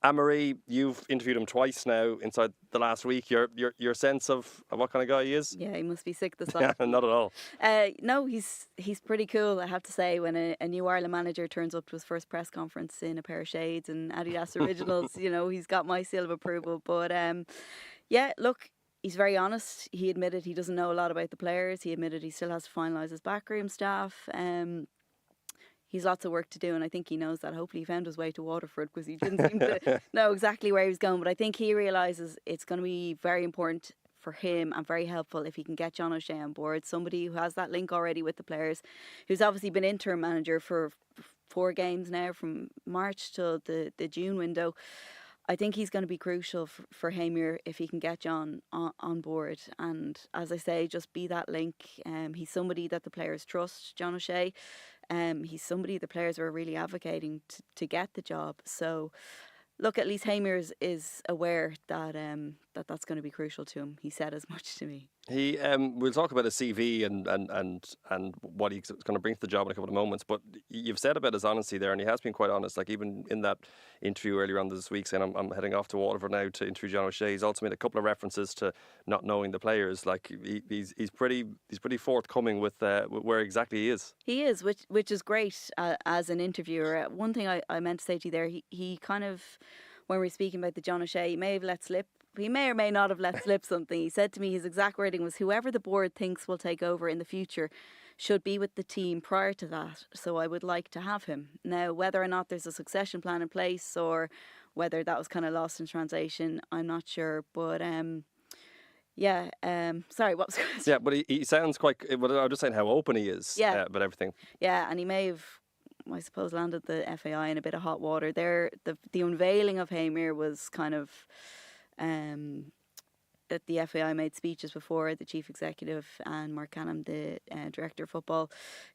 Anne-Marie, you've interviewed him twice now inside the last week. Your sense of what kind of guy he is? Yeah, he must be sick this Yeah, afternoon. not at all. No, he's pretty cool, I have to say. When a new Ireland manager turns up to his first press conference in a pair of shades and Adidas Originals, he's got my seal of approval. But yeah, look, he's very honest. He admitted he doesn't know a lot about the players. He admitted he still has to finalise his backroom staff. He's lots of work to do, and I think he knows that. Hopefully he found his way to Waterford, because he didn't seem to know exactly where he was going. But I think he realises it's going to be very important for him and very helpful if he can get John O'Shea on board, somebody who has that link already with the players, who's obviously been interim manager for 4 games now, from March till the June window. I think he's going to be crucial for Heimir if he can get John on board. And as I say, just be that link. He's somebody that the players trust, John O'Shea. He's somebody the players are really advocating to get the job. So, look, at least Heimir is aware that that's going to be crucial to him. He said as much to me. We'll talk about his CV and what he's going to bring to the job in a couple of moments. But you've said about his honesty there, and he has been quite honest. Like, even in that interview earlier on this week, saying I'm heading off to Waterford now to interview John O'Shea. He's also made a couple of references to not knowing the players. Like, he's pretty forthcoming with where exactly he is. He is, which is great as an interviewer. One thing I meant to say to you there, he kind of, when we were speaking about the John O'Shea, he may have let slip. He may or may not have let slip something. He said to me, his exact wording was, whoever the board thinks will take over in the future should be with the team prior to that. So I would like to have him. Now, whether or not there's a succession plan in place or whether that was kind of lost in translation, I'm not sure. But yeah, sorry, what was the question? Yeah, but he sounds quite, well, I'm just saying how open he is about everything. Yeah, and he may have, I suppose, landed the FAI in a bit of hot water there. The unveiling of Heimir was kind of that the FAI made speeches before, the chief executive and Mark Canham, the director of football,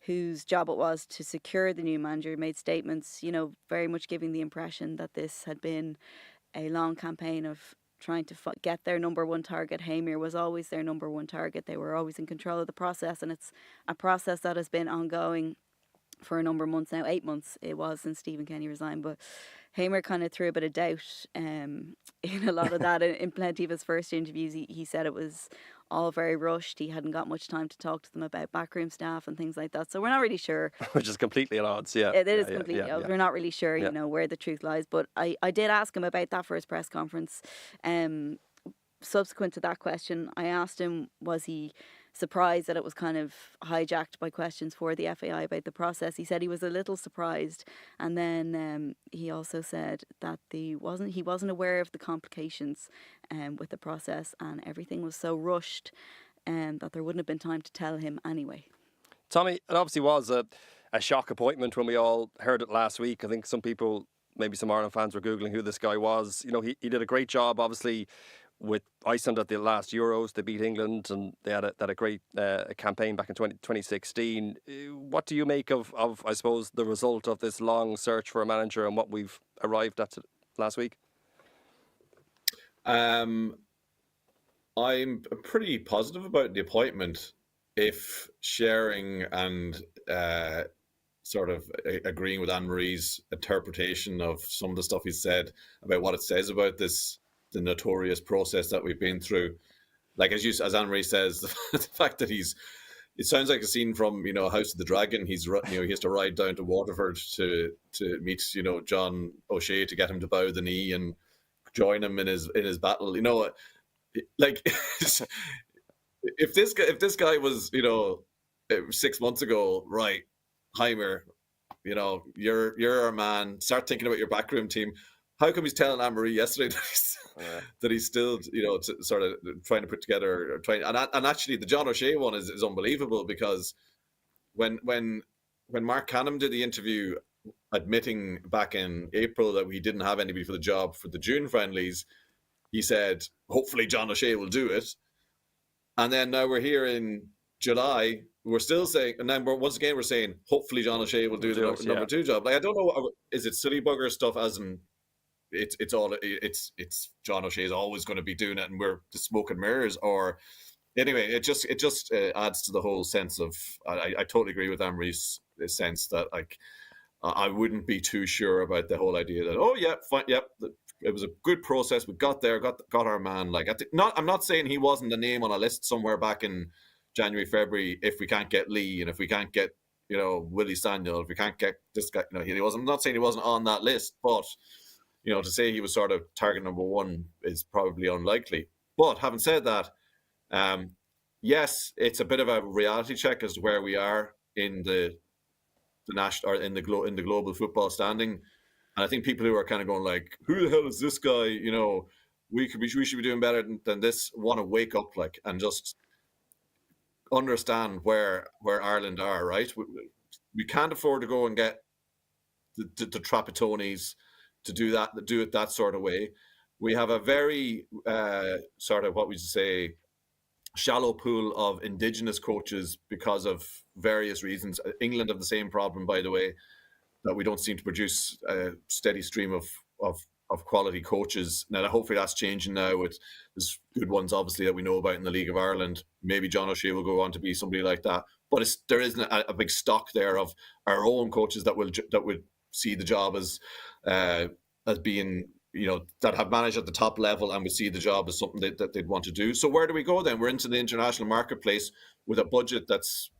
whose job it was to secure the new manager, made statements, very much giving the impression that this had been a long campaign of trying to get their number one target. Heimir was always their number one target. They were always in control of the process, and it's a process that has been ongoing for a number of months now. 8 months it was since Stephen Kenny resigned, but Heimir kind of threw a bit of doubt in a lot of that. In plenty of his first interviews, he said it was all very rushed. He hadn't got much time to talk to them about backroom staff and things like that. So we're not really sure. Which is completely at odds, yeah. It is completely at odds. We're not really sure, where the truth lies. But I did ask him about that for his press conference. Subsequent to that question, I asked him, was he surprised that it was kind of hijacked by questions for the FAI about the process. He said he was a little surprised, and then he also said that he wasn't aware of the complications with the process, and everything was so rushed that there wouldn't have been time to tell him anyway. Tommy, it obviously was a shock appointment when we all heard it last week. I think some people, maybe some Ireland fans, were Googling who this guy was. He did a great job, obviously, with Iceland at the last Euros. They beat England, and they had a great campaign back in 2016. What do you make of, I suppose, the result of this long search for a manager and what we've arrived at last week? I'm pretty positive about the appointment, if sharing and sort of agreeing with Anne-Marie's interpretation of some of the stuff he said about what it says about the notorious process that we've been through. Like, as Anne-Marie says, the fact that it sounds like a scene from House of the Dragon. He has to ride down to Waterford to meet John O'Shea to get him to bow the knee and join him in his battle. Like, if this guy was 6 months ago, right, Heimir, you're our man. Start thinking about your backroom team. How come he's telling Anne-Marie yesterday that he's still, sort of trying to put together, and actually the John O'Shea one is unbelievable, because when Mark Canham did the interview admitting back in April that we didn't have anybody for the job for the June friendlies, he said, hopefully John O'Shea will do it. And then now we're here in July, we're still saying, and then once again we're saying, hopefully John O'Shea will do the number 2 job. Like, I don't know, is it silly bugger stuff, as in it's John O'Shea is always going to be doing it and we're the smoke and mirrors? Or anyway, it just adds to the whole sense of, I totally agree with Anne-Marie's sense that, like, I wouldn't be too sure about the whole idea that, oh yeah, fine, yep, it was a good process. We got there, got our man. Like, I'm not saying he wasn't a name on a list somewhere back in January, February. If we can't get Lee, and if we can't get Willie Samuel, if we can't get this guy, he wasn't. I'm not saying he wasn't on that list, but to say he was sort of target number one is probably unlikely. But having said that, yes, it's a bit of a reality check as to where we are in the national or in the global football standing. And I think people who are kind of going like, "Who the hell is this guy?" We should be doing better than this. Want to wake up and just understand where Ireland are. Right, we can't afford to go and get the Trapattoni's to do it that sort of way. We have a very sort of what we say shallow pool of indigenous coaches because of various reasons. England have the same problem, by the way, that we don't seem to produce a steady stream of quality coaches. Now, hopefully that's changing now with there's good ones, obviously, that we know about in the League of Ireland. Maybe John O'Shea will go on to be somebody like that. But there isn't a big stock there of our own coaches that would see the job as being, that have managed at the top level and would see the job as something that they'd want to do. So where do we go then? We're into the international marketplace with a budget that's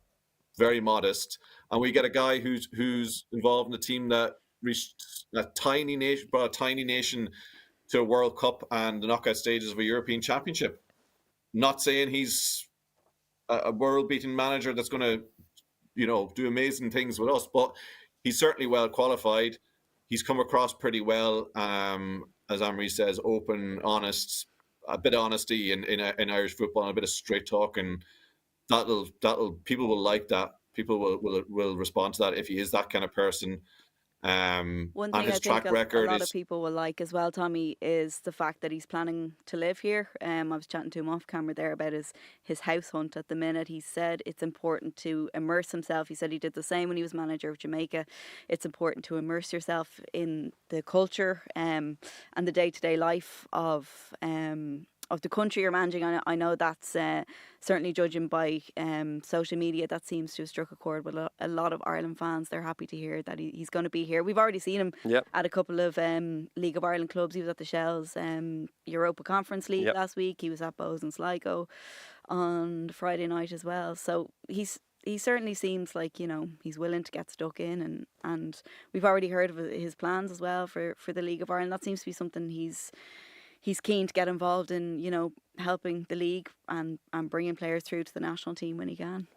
very modest, and we get a guy who's involved in a team that reached brought a tiny nation to a World Cup and the knockout stages of a European Championship. Not saying he's a world-beating manager that's going to, do amazing things with us, but he's certainly well qualified. He's come across pretty well, as Anne-Marie says, open, honest, a bit of honesty in Irish football, and a bit of straight talk, and that'll people will like that. People will respond to that if he is that kind of person. One thing I think a lot of people will like as well, Tommy, is the fact that he's planning to live here. I was chatting to him off camera there about his house hunt at the minute. He said it's important to immerse himself. He said he did the same when he was manager of Jamaica. It's important to immerse yourself in the culture and the day-to-day life of the country you're managing. I know that's certainly, judging by social media, that seems to have struck a chord with a lot of Ireland fans. They're happy to hear that he's going to be here. We've already seen him at a couple of League of Ireland clubs. He was at the Shells Europa Conference League last week. He was at Bows and Sligo on Friday night as well. So he certainly seems like, he's willing to get stuck in, and we've already heard of his plans as well for the League of Ireland. That seems to be something he's keen to get involved in, helping the league and bringing players through to the national team when he can.